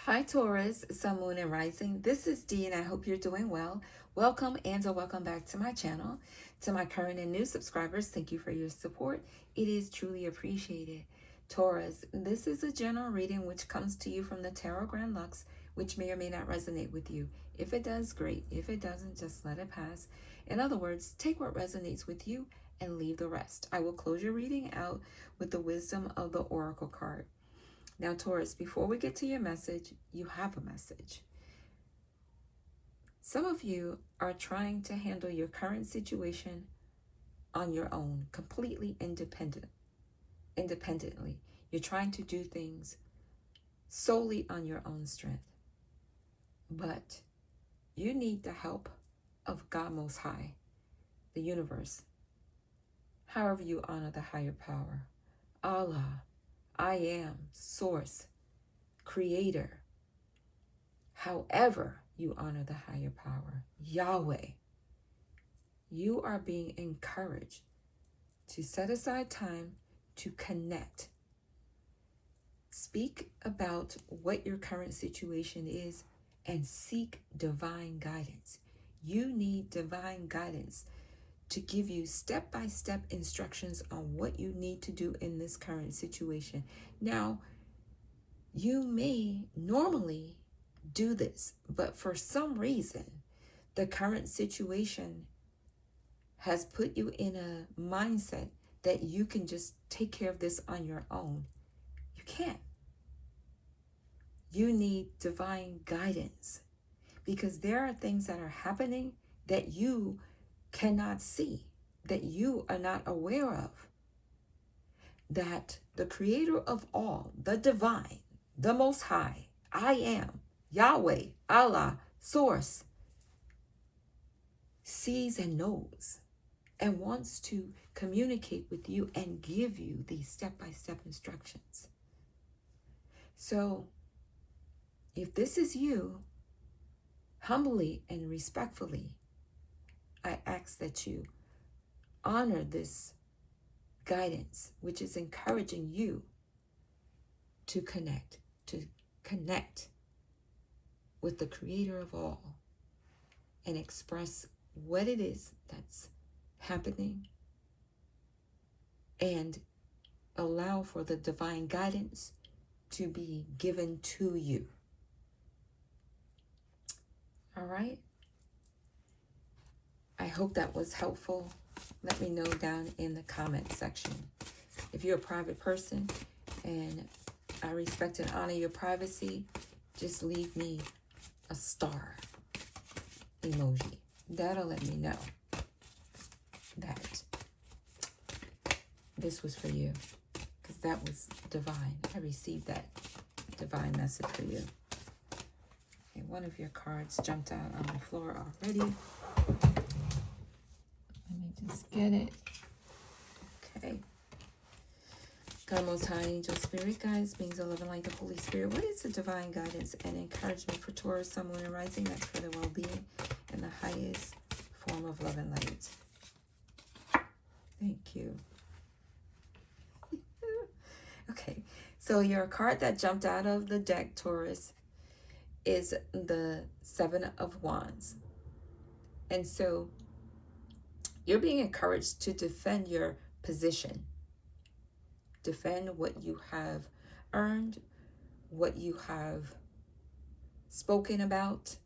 Hi Taurus, Sun, Moon, and Rising. This is Dee and I hope you're doing well. Welcome and welcome back to my channel. To my current and new subscribers, thank you for your support. It is truly appreciated. Taurus, this is a general reading which comes to you from the Tarot Grand Lux, which may or may not resonate with you. If it does, great. If it doesn't, just let it pass. In other words, take what resonates with you and leave the rest. I will close your reading out with the wisdom of the Oracle card. Now, Taurus, before we get to your message, you have a message. Some of you are trying to handle your current situation on your own, completely independently. You're trying to do things solely on your own strength. But you need the help of God Most High, the universe, however you honor the higher power. Allah, I am, Source, Creator. However you honor the higher power, Yahweh, you are being encouraged to set aside time to connect. Speak about what your current situation is and seek divine guidance. You need divine guidance to give you step-by-step instructions on what you need to do in this current situation. Now, you may normally do this, but for some reason, the current situation has put you in a mindset that you can just take care of this on your own. You can't. You need divine guidance because there are things that are happening that you cannot see, that you are not aware of, that the creator of all, the divine, the most high, I am, Yahweh, Allah, Source, sees and knows and wants to communicate with you and give you these step-by-step instructions. So if this is you, humbly and respectfully, I ask that you honor this guidance, which is encouraging you to connect with the creator of all and express what it is that's happening and allow for the divine guidance to be given to you. All right? I hope that was helpful. Let me know down in the comment section. If you're a private person and I respect and honor your privacy, just leave me a star emoji. That'll let me know that this was for you, because that was divine. I received that divine message for you. Okay, one of your cards jumped out on the floor already. Let me just get it. Okay. God, Most High, Angel, Spirit, Guides, Beings of Love and Light, the Holy Spirit. What is the divine guidance and encouragement for Taurus, Sun, Moon, and Rising? That's for the well-being and the highest form of love and light. Thank you. Okay, so your card that jumped out of the deck, Taurus, is the Seven of Wands. And so you're being encouraged to defend your position. Defend what you have earned, what you have spoken about.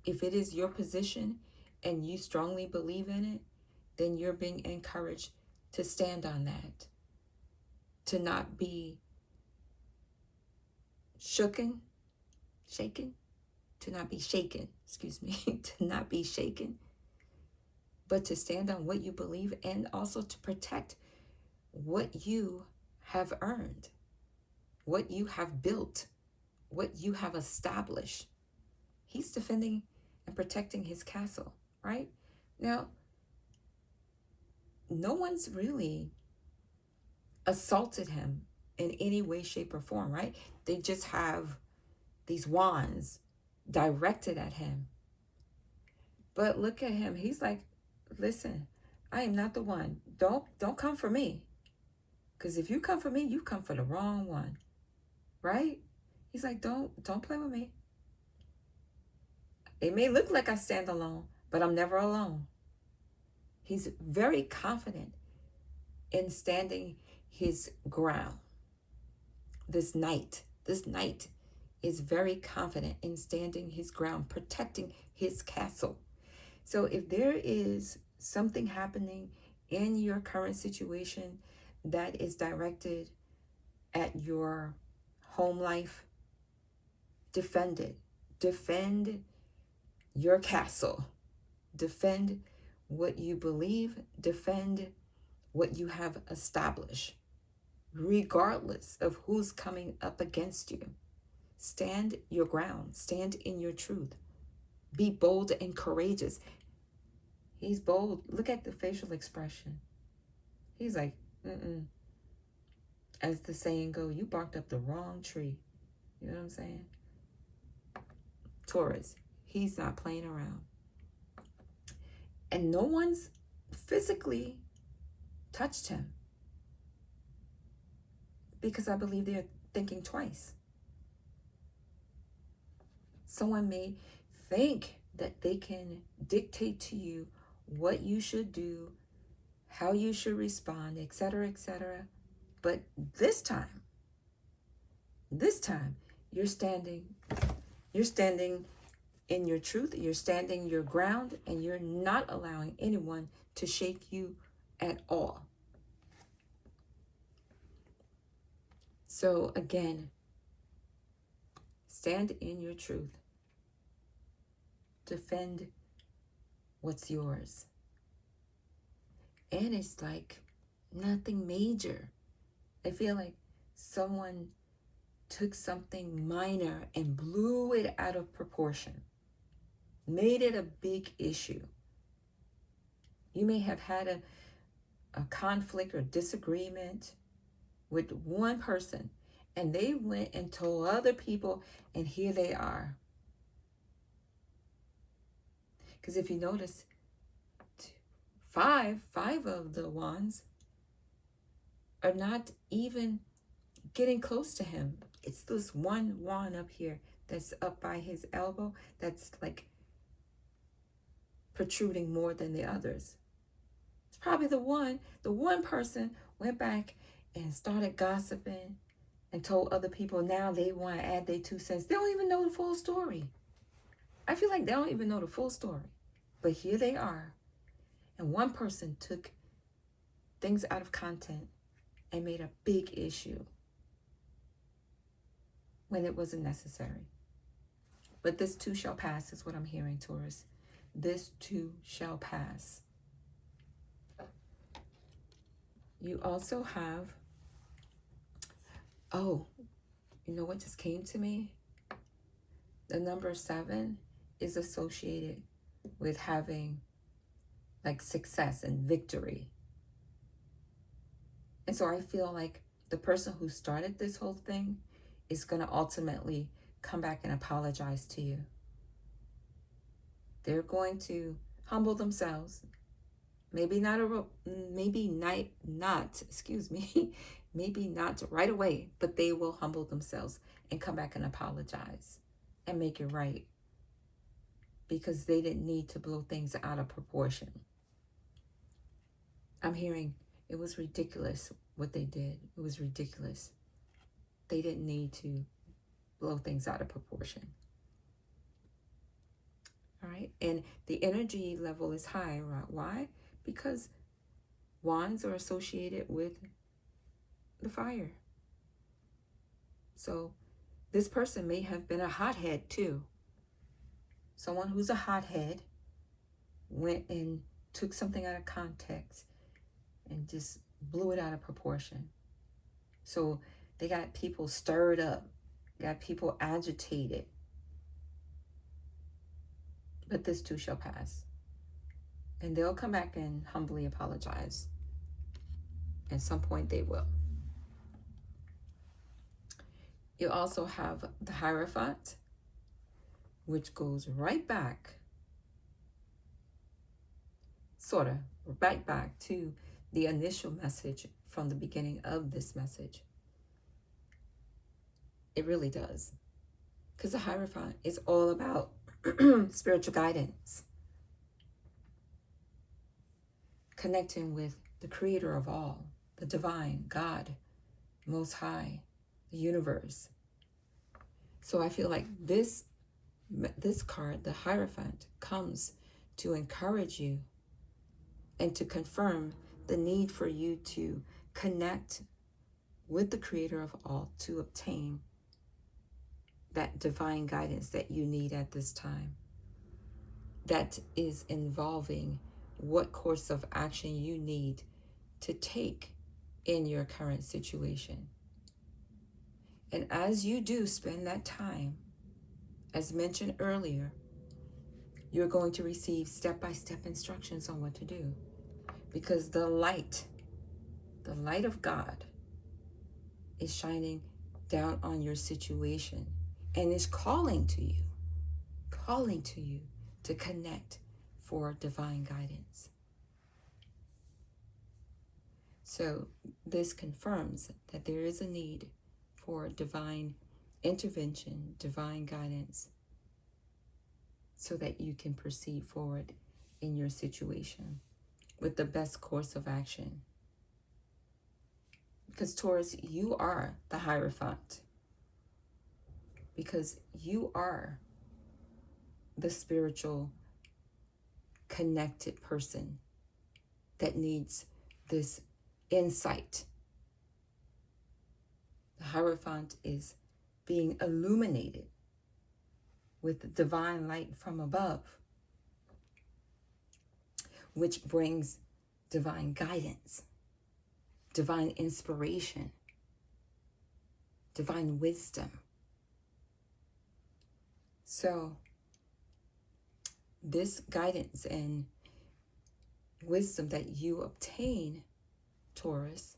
If it is your position and you strongly believe in it, then you're being encouraged to stand on that, to not be shaken, to not be shaken, to not be shaken, but to stand on what you believe and also to protect what you have earned, what you have built, what you have established. He's defending and protecting his castle, right? Now, no one's really assaulted him in any way, shape, or form, right? They just have these wands directed at him. But look at him. He's like, listen, I am not the one. Don't come for me. Because if you come for me, you come for the wrong one, right? He's like, don't play with me. It may look like I stand alone, but I'm never alone. He's very confident in standing his ground. This knight is very confident in standing his ground, protecting his castle. So if there is something happening in your current situation that is directed at your home life, defend it. Defend your castle. Defend what you believe. Defend what you have established, regardless of who's coming up against you. Stand your ground. Stand in your truth. Be bold and courageous. He's bold. Look at the facial expression. He's like, as the saying goes, you barked up the wrong tree. You know what I'm saying? Taurus, he's not playing around. And no one's physically touched him, because I believe they're thinking twice. Someone may think that they can dictate to you what you should do, how you should respond, etc., etc. But this time, you're standing in your truth, you're standing your ground, and you're not allowing anyone to shake you at all. So again, stand in your truth. Defend what's yours. And it's like nothing major. I feel like someone took something minor and blew it out of proportion, made it a big issue. You may have had a conflict or disagreement with one person, and they went and told other people, and here they are. Because if you notice, five of the wands are not even getting close to him. It's this one wand up here that's up by his elbow that's like protruding more than the others. It's probably the one person went back and started gossiping and told other people now they want to add their 2 cents. They don't even know the full story. I feel like they don't even know the full story. But here they are. And one person took things out of content and made a big issue when it wasn't necessary. But this too shall pass is what I'm hearing, Taurus. This too shall pass. You also have, oh, you know what just came to me? The number 7 is associated with having like success and victory. And so I feel like the person who started this whole thing is going to ultimately come back and apologize to you. They're going to humble themselves. Maybe not right away, but they will humble themselves and come back and apologize and make it right, because they didn't need to blow things out of proportion. I'm hearing it was ridiculous what they did. It was ridiculous. They didn't need to blow things out of proportion. All right. And the energy level is high. Right? Why? Because wands are associated with the fire. So this person may have been a hothead too. Someone who's a hothead went and took something out of context and just blew it out of proportion. So they got people stirred up, got people agitated. But this too shall pass. And they'll come back and humbly apologize. At some point they will. You also have the Hierophant, which goes right back, sort of, right back to the initial message from the beginning of this message. It really does. Because the Hierophant is all about spiritual guidance, connecting with the creator of all, the divine, God, Most High, the universe. So I feel like this card, the Hierophant, comes to encourage you and to confirm the need for you to connect with the creator of all to obtain that divine guidance that you need at this time. That is involving what course of action you need to take in your current situation. And as you do spend that time, as mentioned earlier, you're going to receive step-by-step instructions on what to do. Because the light of God is shining down on your situation and is calling to you to connect for divine guidance. So this confirms that there is a need for divine intervention, divine guidance, so that you can proceed forward in your situation with the best course of action. Because Taurus, you are the Hierophant. Because you are the spiritual connected person that needs this insight. The Hierophant is being illuminated with divine light from above, which brings divine guidance, divine inspiration, divine wisdom. So this guidance and wisdom that you obtain, Taurus,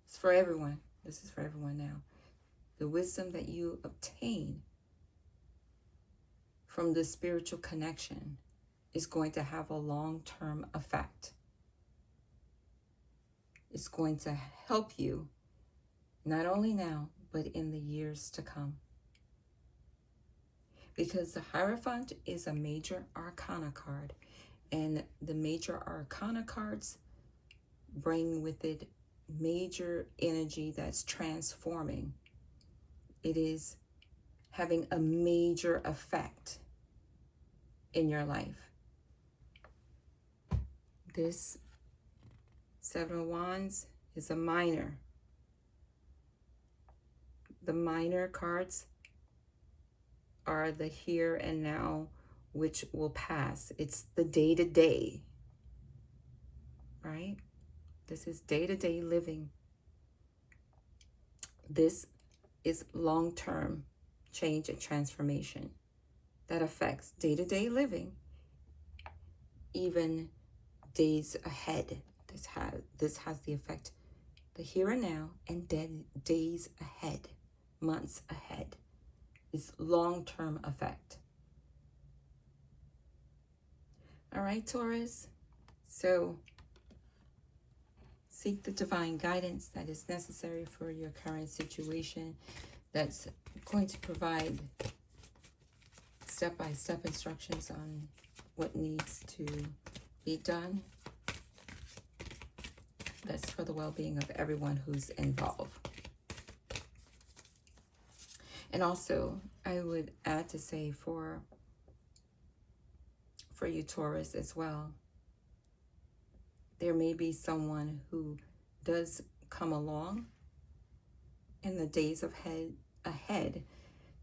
is for everyone. This is for everyone now. The wisdom that you obtain from the spiritual connection is going to have a long-term effect. It's going to help you not only now, but in the years to come. Because the Hierophant is a major arcana card, and the major arcana cards bring with it major energy that's transforming. It is having a major effect in your life. This Seven of Wands is a minor. The minor cards are the here and now, which will pass. It's the day-to-day, right? This is day-to-day living. This is long-term change and transformation that affects day-to-day living, even days ahead. This has the effect, the here and now, and days ahead, months ahead. Is long-term effect. All right, Taurus. So seek the divine guidance that is necessary for your current situation, that's going to provide step-by-step instructions on what needs to be done. That's for the well-being of everyone who's involved. And also, I would add to say for you, Taurus, as well, there may be someone who does come along in the days ahead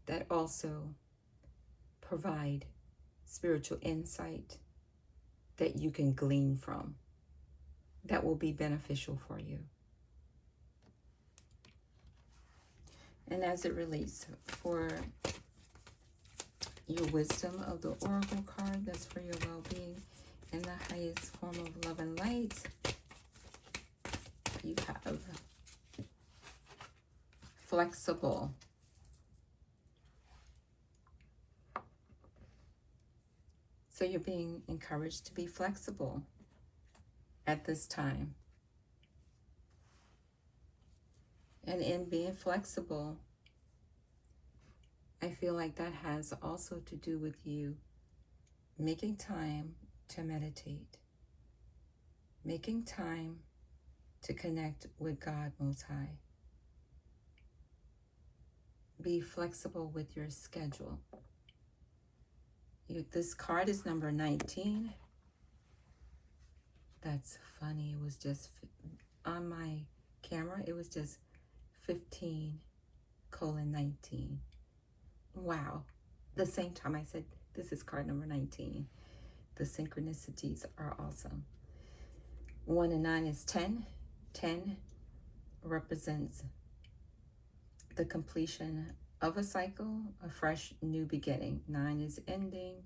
that also provide spiritual insight that you can glean from, that will be beneficial for you. And as it relates for your wisdom of the Oracle card, that's for your well-being in the highest form of love and light, you have flexible. So you're being encouraged to be flexible at this time. And in being flexible, I feel like that has also to do with you making time to meditate, making time to connect with God Most High. Be flexible with your schedule. This card is number 19. That's funny. It was just on my camera, it was just 15:19. Wow. The same time I said this is card number 19. The synchronicities are awesome. 1 and 9 is 10. 10 represents the completion of a cycle, a fresh new beginning. 9 is ending,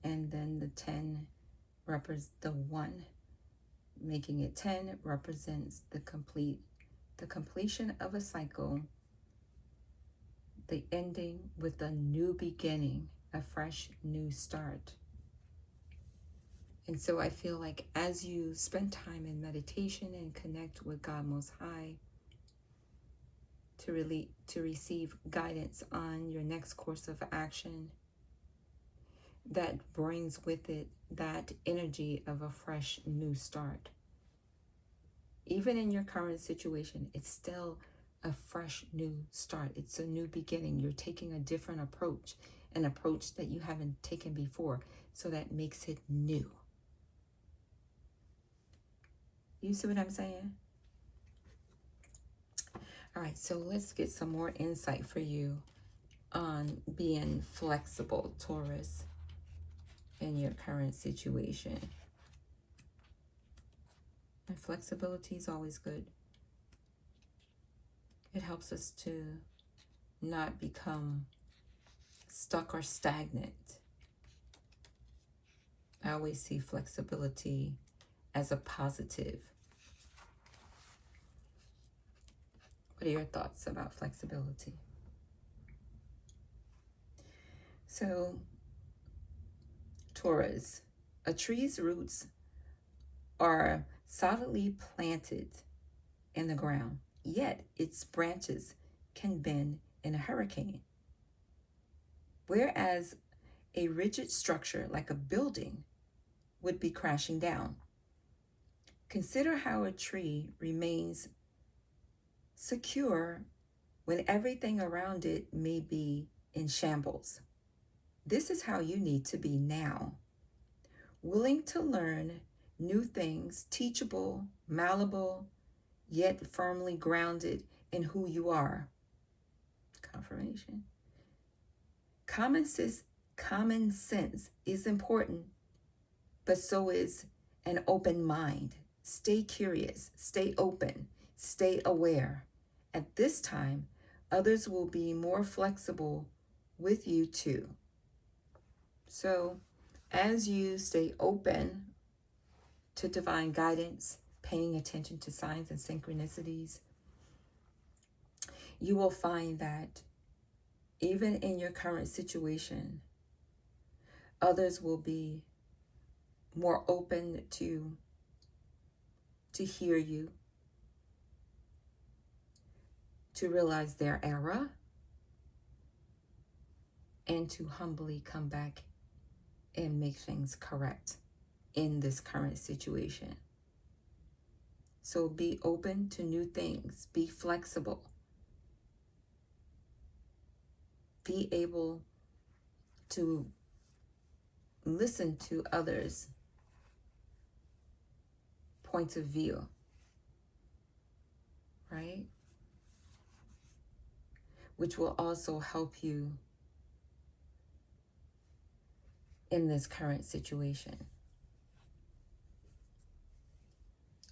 and then the 10 represents the 1, making it 10 represents the completion of a cycle, the ending with a new beginning, a fresh new start. And so I feel like as you spend time in meditation and connect with God Most High to receive guidance on your next course of action, that brings with it that energy of a fresh new start. Even in your current situation, it's still a fresh new start. It's a new beginning. You're taking a different approach, an approach that you haven't taken before. So that makes it new. You see what I'm saying? All right, so let's get some more insight for you on being flexible, Taurus, in your current situation. And flexibility is always good. It helps us to not become stuck or stagnant. I always see flexibility as a positive. What are your thoughts about flexibility? So, Taurus, a tree's roots are solidly planted in the ground, yet its branches can bend in a hurricane. Whereas a rigid structure like a building would be crashing down. Consider how a tree remains secure when everything around it may be in shambles. This is how you need to be now. Willing to learn new things, teachable, malleable, yet firmly grounded in who you are. Confirmation. Common sense is important, but so is an open mind. Stay curious, stay open, stay aware. At this time, others will be more flexible with you too. So, as you stay open to divine guidance, paying attention to signs and synchronicities, you will find that even in your current situation, others will be more open to hear you, to realize their error, and to humbly come back and make things correct in this current situation. So be open to new things, be flexible, be able to listen to others' points of view, right? Which will also help you in this current situation.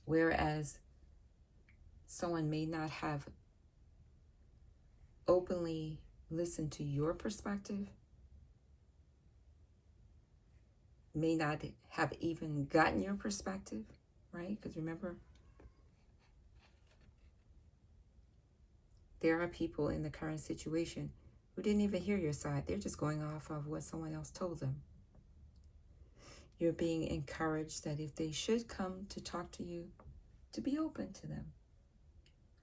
Whereas someone may not have openly listened to your perspective, may not have even gotten your perspective, right? Because remember, there are people in the current situation who didn't even hear your side. They're just going off of what someone else told them. You're being encouraged that if they should come to talk to you, to be open to them.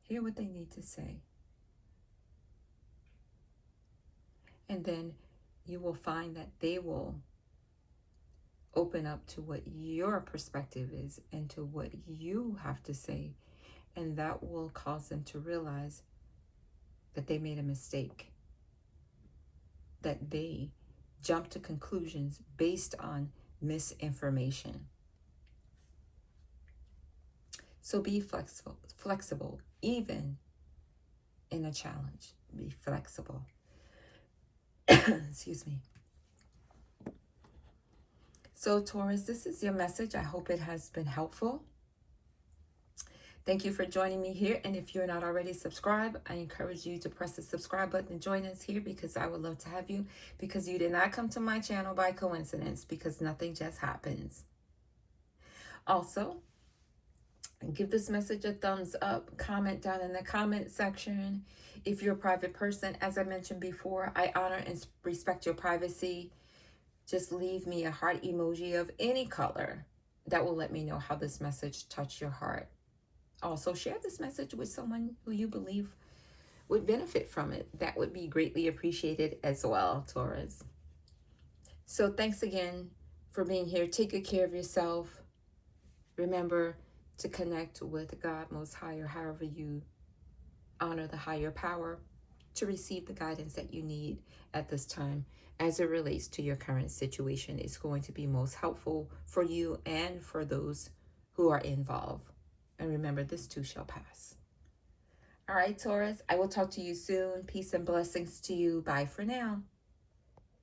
Hear what they need to say. And then you will find that they will open up to what your perspective is and to what you have to say. And that will cause them to realize that they made a mistake, that they jumped to conclusions based on misinformation. So be flexible, even in a challenge. Be flexible. Excuse me. So, Taurus, this is your message. I hope it has been helpful. Thank you for joining me here. And if you're not already subscribed, I encourage you to press the subscribe button and join us here, because I would love to have you, because you did not come to my channel by coincidence, because nothing just happens. Also, give this message a thumbs up, comment down in the comment section. If you're a private person, as I mentioned before, I honor and respect your privacy. Just leave me a heart emoji of any color. That will let me know how this message touched your heart. Also, share this message with someone who you believe would benefit from it. That would be greatly appreciated as well, Taurus. So thanks again for being here. Take good care of yourself. Remember to connect with God Most High, or however you honor the higher power, to receive the guidance that you need at this time as it relates to your current situation. Is going to be most helpful for you and for those who are involved. And remember, this too shall pass. All right, Taurus, I will talk to you soon. Peace and blessings to you. Bye for now.